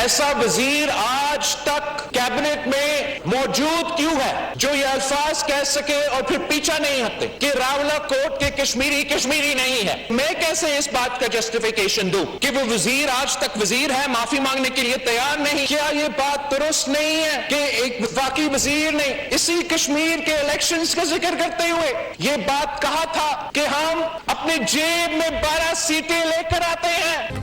ऐसा वजीर आज तक कैबिनेट में मौजूद क्यों है जो ये अल्फाज कह सके और फिर पीछा नहीं हटते कि रावला कोर्ट के कश्मीरी कश्मीरी नहीं है। मैं कैसे इस बात का जस्टिफिकेशन दूं कि वो वजीर आज तक वजीर है, माफी मांगने के लिए तैयार नहीं? क्या ये बात दुरुस्त नहीं है कि एक वफाकी वजीर ने इसी कश्मीर के इलेक्शंस का जिक्र करते हुए ये बात कहा था कि हम अपने जेब में 12 सीटें लेकर आते हैं?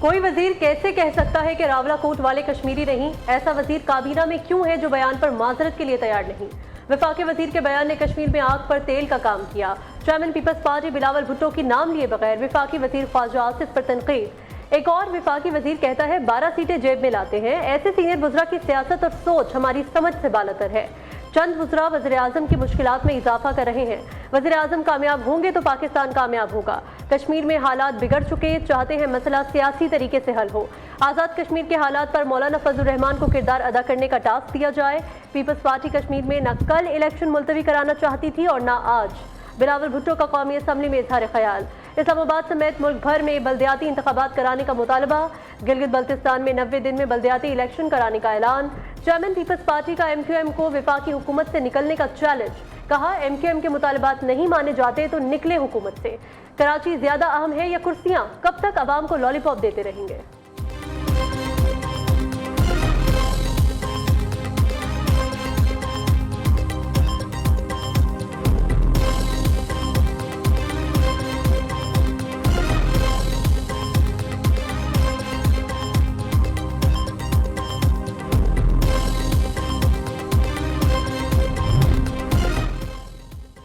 कोई वजीर कैसे कह सकता है कि रावला कोट वाले कश्मीरी नहीं? ऐसा वजीर काबीना में क्यों है जो बयान पर माजरत के लिए तैयार नहीं? वफाकी वजीर के बयान ने कश्मीर में आग पर तेल का काम किया। चेयरमैन पीपल्स पार्टी बिलावल भुट्टो की नाम लिए बगैर वफाकी वजीर ख्वाजा आसिफ पर तनकीद। एक और वफाकी वजीर कहता है 12 सीटें जेब में लाते हैं। ऐसे सीनियर वज़रा की सियासत और सोच हमारी समझ से बालातर है। चंद वज़रा वज़ीर आज़म की मुश्किलात में इजाफा कर रहे हैं। वज़ीर आज़म कामयाब होंगे तो पाकिस्तान कामयाब होगा। कश्मीर में हालात बिगड़ चुके, चाहते हैं मसला सियासी तरीके से हल हो। आज़ाद कश्मीर के हालात पर मौलाना फजल रहमान को किरदार अदा करने का टास्क दिया जाए। पीपल्स पार्टी कश्मीर में न कल इलेक्शन मुलतवी कराना चाहती थी और न आज। बिलावल भुट्टो का कौमी असम्बली में इजहार ख्याल। इस्लामाबाद समेत मुल्क भर में बल्दियाती इंतखाबात कराने का मुतालबा। गिलगित बल्तिस्तान में 90 दिन में बल्दियाती इलेक्शन कराने का ऐलान। चेयरमैन पीपल्स पार्टी का MQM को वफाकी हुकूमत से निकलने का चैलेंज। कहा MQM के मुतालबात नहीं माने जाते तो निकले हुकूमत से। कराची ज्यादा अहम है या कुर्सियां? कब तक अवाम को लॉलीपॉप देते रहेंगे?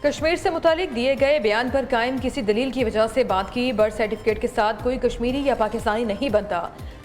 कश्मीर से मुतालिक दिए गए बयान पर कायम किसी दलील की वजह से बात की। बर्थ सर्टिफिकेट के साथ कोई कश्मीरी या पाकिस्तानी नहीं बनता।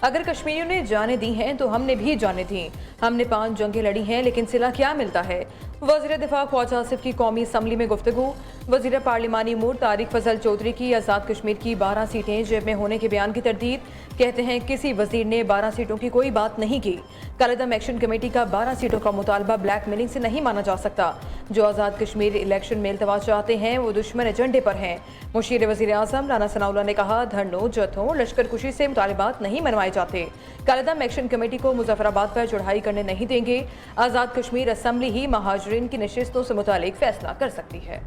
अगर कश्मीरियों ने जाने दी हैं तो हमने भी जाने दी। हमने 5 जंगें लड़ी हैं, लेकिन सिला क्या मिलता है? वज़ीर दिफा ख्वाजा आसिफ की कौमी असम्बली में गुफ्तगू। वज़ीर पार्लिमानी उमूर तारिक फजल चौधरी की आज़ाद कश्मीर की 12 सीटें जेब में होने के बयान की तरदीद। कहते हैं किसी वजीर ने 12 सीटों की कोई बात नहीं की। कालेदम एक्शन कमेटी का 12 सीटों का मुतालबा ब्लैक मेलिंग से नहीं माना जा सकता। जो आज़ाद कश्मीर इलेक्शन में इल्तवा चाहते हैं वो दुश्मन एजेंडे पर हैं। मुशीर वज़ीर आज़म राना सनाउल्लाह ने कहा धरनों, जत्थों, लश्कर कुशी से मुतालबात नहीं मनवाए जाते। कालेदम एक्शन कमेटी को मुजफ्फराबाद पर चढ़ाई करने नहीं देंगे। आज़ाद कश्मीर असम्बली ही महाजरीन की नशिस्तों से मुतालिक फैसला कर सकती है।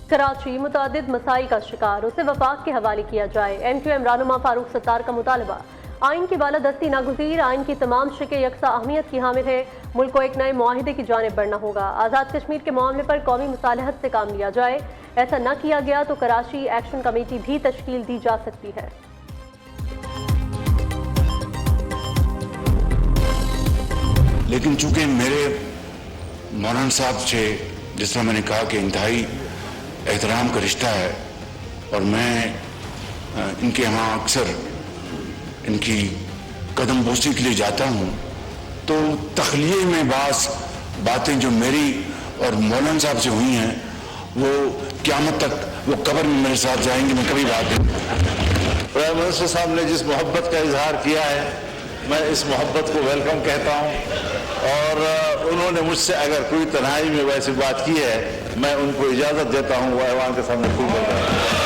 कराची मुतादिद मसाइल का शिकार, उसे वफाक के हवाले किया जाए। MQM रहनुमा फारूक सत्तार का मुतालबा। आइन की बालादस्ती नागुज़ीर, आइन की तमाम शिकें यकसा अहमियत की हामिल है। मुल्क को एक नए मुआहिदे की जानिब बढ़ना होगा। आज़ाद कश्मीर के मामले पर कौमी मुसालहत से काम लिया जाए। ऐसा न किया गया तो कराची एक्शन कमेटी भी तश्कील दी जा सकती है। लेकिन चूंकि मेरे मौलाना साहब से जिस तरह मैंने कहा कि इंतहाई एहतराम का रिश्ता है और मैं इनके यहाँ अक्सर इनकी कदम बोसी के लिए जाता हूँ, तो तखलीए में बातें जो मेरी और मौलाना साहब से हुई हैं वो क़यामत तक वो कब्र में मेरे साथ जाएंगे। मैं कभी बात नहीं। प्राइम मिनिस्टर साहब ने जिस मोहब्बत का इजहार किया है, मैं इस मोहब्बत को वेलकम कहता हूँ और उन्होंने मुझसे अगर कोई तन्हाई में वैसी बात की है, मैं उनको इजाज़त देता हूँ वो ऐवान के सामने खूब बताऊँ।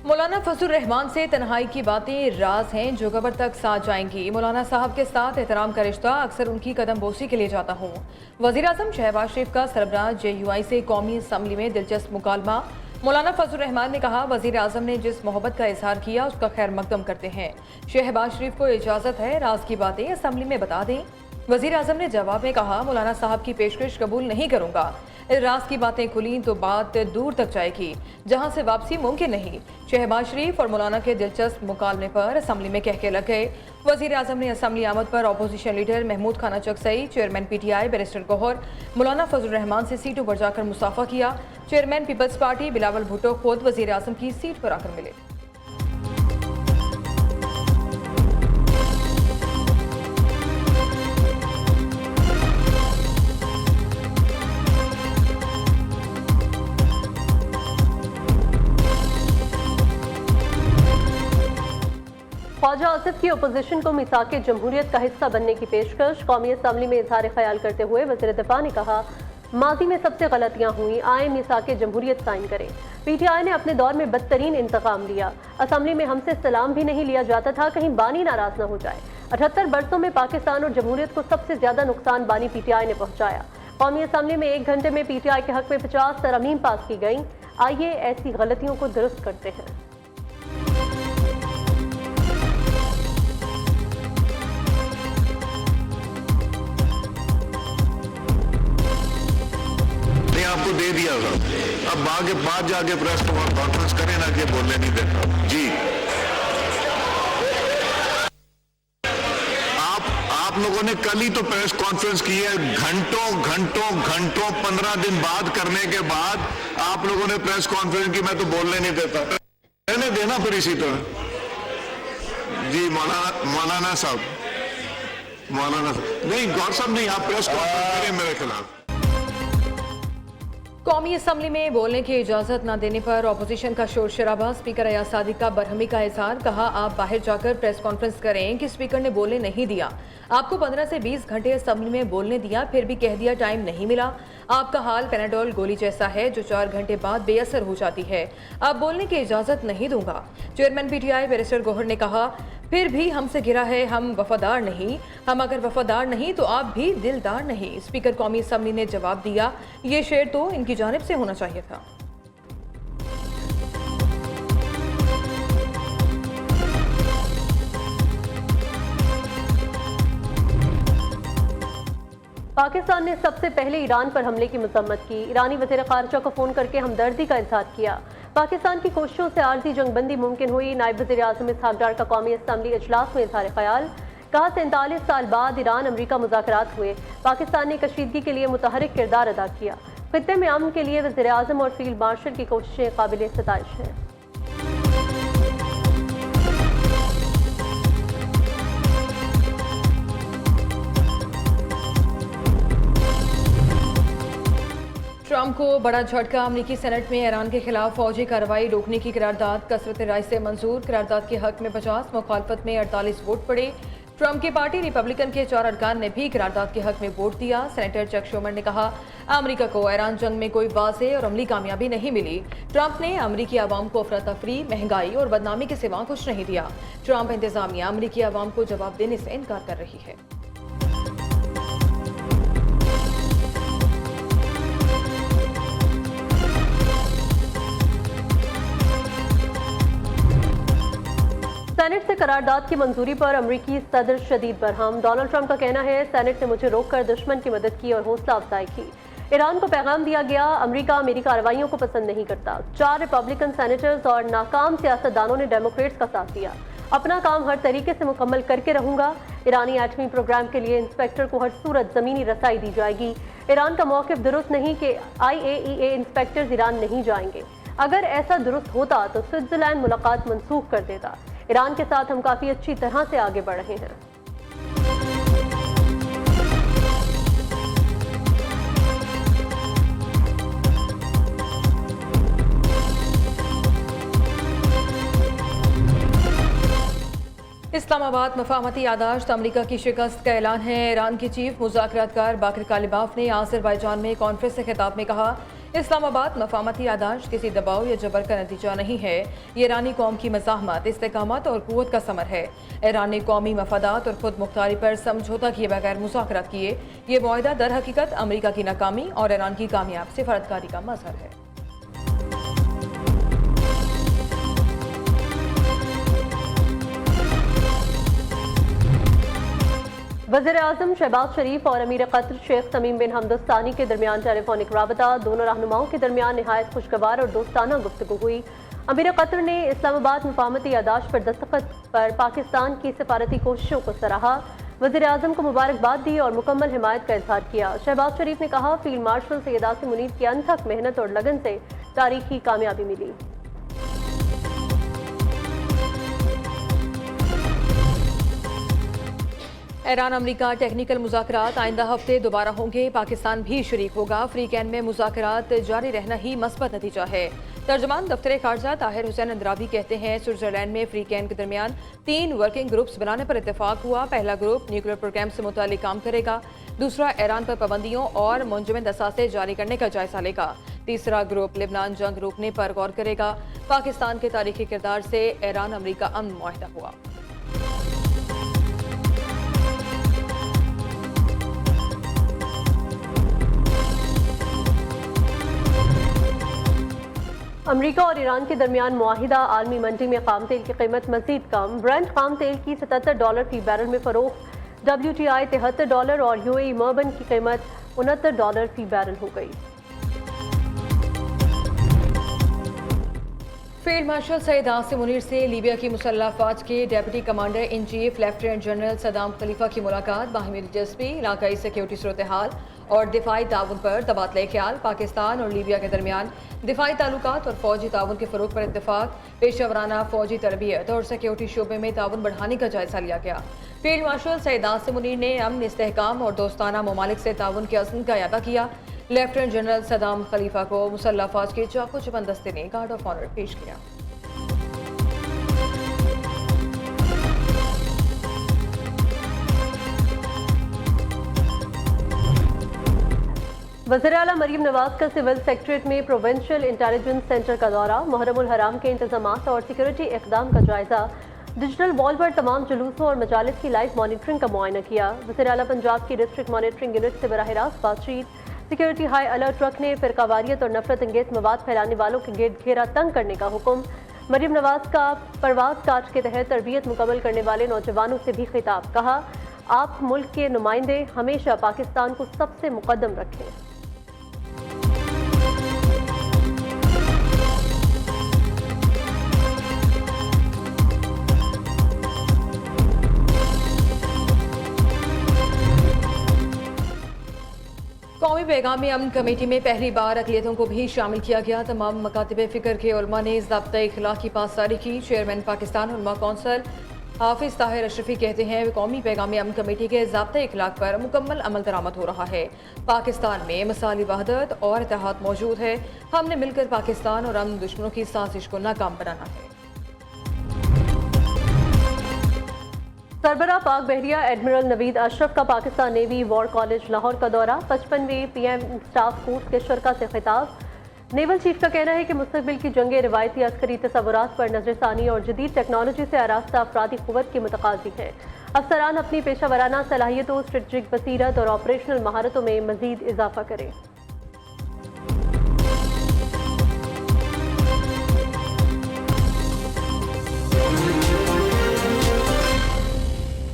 मौलाना फजल रहमान से तन्हाई की बातें राज हैं जो कब्र तक साथ जाएंगी। मौलाना साहब के साथ एहतराम का रिश्ता अक्सर उनकी कदम बोसी के लिए जाता हूँ। वज़ीर आज़म शहबाज शरीफ का सरबराह JUI से कौमी असम्बली में दिलचस्प मुकालमा। मौलाना फजल रहमान ने कहा वज़ीर आज़म ने जिस मोहब्बत का इजहार किया उसका खैर मकदम करते हैं। शहबाज शरीफ को इजाज़त है राज की बातें असम्बली में बता दें। वज़ीर आज़म ने जवाब में कहा मौलाना साहब की पेशकश कबूल नहीं करूँगा। राज की बातें खुली तो बात दूर तक जाएगी जहां से वापसी मुमकिन नहीं। शहबाज शरीफ और मौलाना के दिलचस्प मुकालमे पर असम्बली में कहके लग गए। वज़ीर आज़म ने असम्बली आमद पर opposition leader Mahmood Khan Achakzai, chairman PTI barrister Gohar, Maulana Fazl Rehman से सीटों पर जाकर मुसाफा किया। चेयरमैन पीपल्स पार्टी बिलावल भुट्टो खुद वज़ीर आज़म की सीट पर आकर मिले। ख्वाजा आसिफ की अपोजिशन को मीसाक जमहूरियत का हिस्सा बनने की पेशकश। कौमी असम्बली में इजहार ख्याल करते हुए वज़ीर दिफा ने कहा, माजी में सबसे गलतियां हुई, आए मीसाक जमहूरियत साइन करें। PTI ने अपने दौर में बदतरीन इंतकाम लिया। असम्बली में हमसे सलाम भी नहीं लिया जाता था, कहीं बानी नाराज न हो जाए। 78 बरसों में पाकिस्तान और जमहूरियत को सबसे ज्यादा नुकसान बानी PTI ने पहुंचाया। कौमी असम्बली में 1 घंटे में PTI के हक में 50 तरमीम पास की गई। आइए ऐसी गलतियों को दुरुस्त करते हैं। आपको दे दिया था, अब बाद जाके प्रेस कॉन्फ्रेंस करें ना कि बोलने नहीं देता जी। आप लोगों ने कल ही तो प्रेस कॉन्फ्रेंस की है, घंटों 15 दिन बाद करने के बाद आप लोगों ने प्रेस कॉन्फ्रेंस की, मैं तो बोलने नहीं देता। मैंने देना फिर इसी तरह जी। मौलाना साहब नहीं, गौर साहब नहीं, आप प्रेस कॉन्फ्रेंस करें मेरे खिलाफ। कौमी असम्बली में बोलने की इजाजत न देने पर अपोजिशन का शोर शराबा। स्पीकर अयाज सादिक का बरहमी का इजहार, कहा आप बाहर जाकर प्रेस कॉन्फ्रेंस करें कि स्पीकर ने बोलने नहीं दिया। आपको 15 से 20 घंटे असम्बली में बोलने दिया, फिर भी कह दिया टाइम नहीं मिला। आपका हाल पेनाडोल गोली जैसा है जो 4 घंटे बाद बेअसर हो जाती है। अब बोलने की इजाजत नहीं दूंगा। चेयरमैन PTI बैरिस्टर गौहर ने कहा, फिर भी हमसे गिरा है, हम वफादार नहीं। हम अगर वफादार नहीं तो आप भी दिलदार नहीं। स्पीकर कौमी असम्बली ने जवाब दिया, ये शेर तो इनकी जानिब से होना चाहिए था। पाकिस्तान ने सबसे पहले ईरान पर हमले की मजम्मत की। ईरानी वज़ीर ख़ारिजा को फ़ोन करके हमदर्दी का इज़हार किया। पाकिस्तान की कोशिशों से आर्जी जंगबंदी मुमकिन हुई। नायब वज़ीर आज़म इसहाक डार का कौमी असम्बली इजलास में इज़हार ख्याल, कहा 43 साल बाद ईरान अमरीका मुज़ाकरात हुए। पाकिस्तान ने कशीदगी के लिए मुतहरिक किरदार अदा किया। खित्ते में अमन के लिए वज़ीर आज़म और फील्ड मार्शल की कोशिशें काबिल सताइश हैं। ट्रंप को बड़ा झटका। अमरीकी सेनेट में ईरान के खिलाफ फौजी कार्रवाई रोकने की करारदाद कसरत राय से मंजूर। करारदाद के हक में 50, मुखालफत में 48 वोट पड़े। ट्रंप की पार्टी रिपब्लिकन के 4 अरकान ने भी करारदाद के हक में वोट दिया। सेनेटर चक शूमर ने कहा, अमेरिका को ईरान जंग में कोई वाज़ेह और अमली कामयाबी नहीं मिली। ट्रंप ने अमरीकी आवाम को अफरा तफरी, महंगाई और बदनामी के सिवा कुछ नहीं दिया। ट्रंप इंतजामिया अमरीकी आवाम को जवाब देने से इनकार कर रही है। सेनेट से करारदाद की मंजूरी पर अमरीकी सदर शदीद बरहम। डोनाल्ड ट्रंप का कहना है, सेनेट ने मुझे रोककर दुश्मन की मदद की और हौसला अफजाई की। ईरान को पैगाम दिया गया, अमेरिका मेरी कार्रवाइयों को पसंद नहीं करता। 4 रिपब्लिकन सेनेटर्स और नाकाम सियासतदानों ने डेमोक्रेट्स का साथ दिया। अपना काम हर तरीके से मुकम्मल करके रहूंगा। ईरानी एटमी प्रोग्राम के लिए इंस्पेक्टर को हर सूरत जमीनी रसाई दी जाएगी। ईरान का मौक़िफ़ दुरुस्त नहीं कि IAEA इंस्पेक्टर्स ईरान नहीं जाएंगे। अगर ऐसा दुरुस्त होता तो स्विट्जरलैंड मुलाकात मनसूख कर देता। ईरान के साथ हम काफ़ी अच्छी तरह से आगे बढ़ रहे हैं। इस्लामाबाद मफाहमती यादाश्त, अमरीका की शिकस्त का ऐलान है। ईरान के चीफ मुज़ाकरातकार बाकर कालिबाफ ने आज़रबाईजान में कॉन्फ्रेंस से खिताब में कहा, इस्लामाबाद मफाहमती यादाश्त किसी दबाव या जबर का नतीजा नहीं है। ये ईरानी कौम की मज़ाहमत, इस्तेकामत और क़ुव्वत का समर है। ईरान ने कौमी मफादात और खुद मुख्तारी पर समझौता किए बगैर मुज़ाकरात किए। ये मुआहदा दर हकीकत अमरीका की नाकामी और ईरान की कामयाब सिफारतकारी का मज़हर है। वज़ीर आज़म शहबाज शरीफ और अमीर कतर शेख तमीम बिन हमद अल थानी के दरमियान टेलीफोनिक राबता। दोनों रहनुमाओं के दरमियान निहायत खुशगवार और दोस्ताना गुफ्तगू हुई। अमीर कतर ने इस्लामाबाद मफाहमती यादाश्त पर दस्तखत पर पाकिस्तान की सिफारती कोशिशों को सराहा। वज़ीर आज़म को मुबारकबाद दी और मुकम्मल हिमायत का इजहार किया। शहबाज शरीफ ने कहा, फील्ड मार्शल सैयद आसिम मुनीर की अनथक मेहनत और लगन से तारीखी कामयाबी मिली। ईरान अमरीका टेक्निकल मुज़ाकरात आइंदा हफ्ते दोबारा होंगे। पाकिस्तान भी शरीक होगा। फ्री कैन में मुज़ाकरात जारी रहना ही मस्बत नतीजा है। तर्जमान दफ्तर खारजा ताहिर हुसैन अंद्राबी कहते हैं स्विट्जरलैंड में फ्री कैन के दरमियान 3 वर्किंग ग्रुप्स बनाने पर इत्तेफाक हुआ। पहला ग्रुप न्यूक्लियर प्रोग्राम से मुतालिक काम करेगा, दूसरा ईरान पर पाबंदियों और मुंजमद असासे जारी करने का जायजा लेगा, तीसरा ग्रुप लेबनान जंग रोकने पर गौर करेगा। पाकिस्तान के तारीखी किरदार से ईरान अमरीका अमन मुआहिदा हुआ। अमरीका और ईरान के दरमियान मुआहिदा, आलमी मंडी में खाम तेल की कीमत मजीद कम। ब्रेंट खाम तेल की $77 फी बैरल में फरोख्त, WTI $73 और UAE मर्बन की कीमत $69 फी बैरल हो गई। फील्ड मार्शल सईद आसिम मुनीर से लीबिया की मुसल्लह अफवाज के deputy commander in chief lieutenant general Saddam Khalifa की मुलाकात, बाहिमी दिलचस्पी, इलाकाई सिक्योरिटी सूरत हाल और दिफाई ताउन पर तबादला ख्याल। पाकिस्तान और लीबिया के दरमियान दिफाई ताल्लुकात और फौजी ताउन के फरोग पर इत्तेफाक। पेशेवराना फौजी तरबियत और सिक्योरिटी शोबे में ताउन बढ़ाने का जायजा लिया गया। फील्ड मार्शल सईद आसिम मुनीर ने अमन, इस्तेहकाम और दोस्ताना ममालिक से ताउन के अज़्म का अदा किया। लेफ्टिनेंट जनरल सदाम खलीफा को मुसल्लह अफवाज के चाकू चबंद दस्ते ने गार्ड ऑफ ऑनर पेश किया। वज़ीर आला मरीम नवाज का सिविल सेक्रेटरीट में प्रोविंशियल इंटेलिजेंस सेंटर का दौरा, मुहर्रमुल हराम के इंतजामात और सिक्योरिटी इक़दाम का जायजा। डिजिटल वॉल पर तमाम जुलूसों और मजालिस की लाइव मॉनिटरिंग का मुआयना किया। वज़ीर आला पंजाब की डिस्ट्रिक्ट मॉनिटरिंग यूनिट से बराह रास्त बातचीत। सिक्योरिटी हाई अलर्ट रखने, फिरकावारियत और नफरत अंगेज मवाद फैलाने वालों के गिर्द घेरा तंग करने का हुक्म। मरीम नवाज का परवाज काज के तहत तरबियत मुकम्मल करने वाले नौजवानों से भी खिताब, कहा आप मुल्क के नुमाइंदे हमेशा पाकिस्तान को सबसे मुकद्दम रखें। कौमी पैगाम अमन कमेटी में पहली बार अक़लियतों को भी शामिल किया गया। तमाम मकातिब फ़िक्र के उलमा ने ज़ाब्ता इखलाक़ की पासदारी की। चेयरमैन पाकिस्तान उलमा कौंसल हाफिज़ ताहिर अशरफी कहते हैं कौमी पैगाम अमन कमेटी के ज़ाब्ता इखलाक़ पर मुकम्मल अमल दरामद हो रहा है। पाकिस्तान में मिसाली वहदत और इत्तेहाद मौजूद है। हमने मिलकर पाकिस्तान और अमन दुश्मनों की साजिश को नाकाम बनाना है। सरबराह पाक बहरिया एडमिरल नवीद अशरफ का Pakistan navy war college Lahore का दौरा। 55वें PM स्टाफ कोर्स के शरका से खिताब। नेवल चीफ का कहना है कि मुस्तकबिल की जंगें रिवायती अस्करी तस्वुरात पर नजरसानी और जदीद टेक्नोलॉजी से आरास्ता अफरादी क़ुव्वत की मुतकाज़ी है। अफसरान अपनी पेशा वराना सलाहियतों, स्ट्रेटजिक बसीरत और ऑपरेशनल महारतों में मजीद इजाफा करें।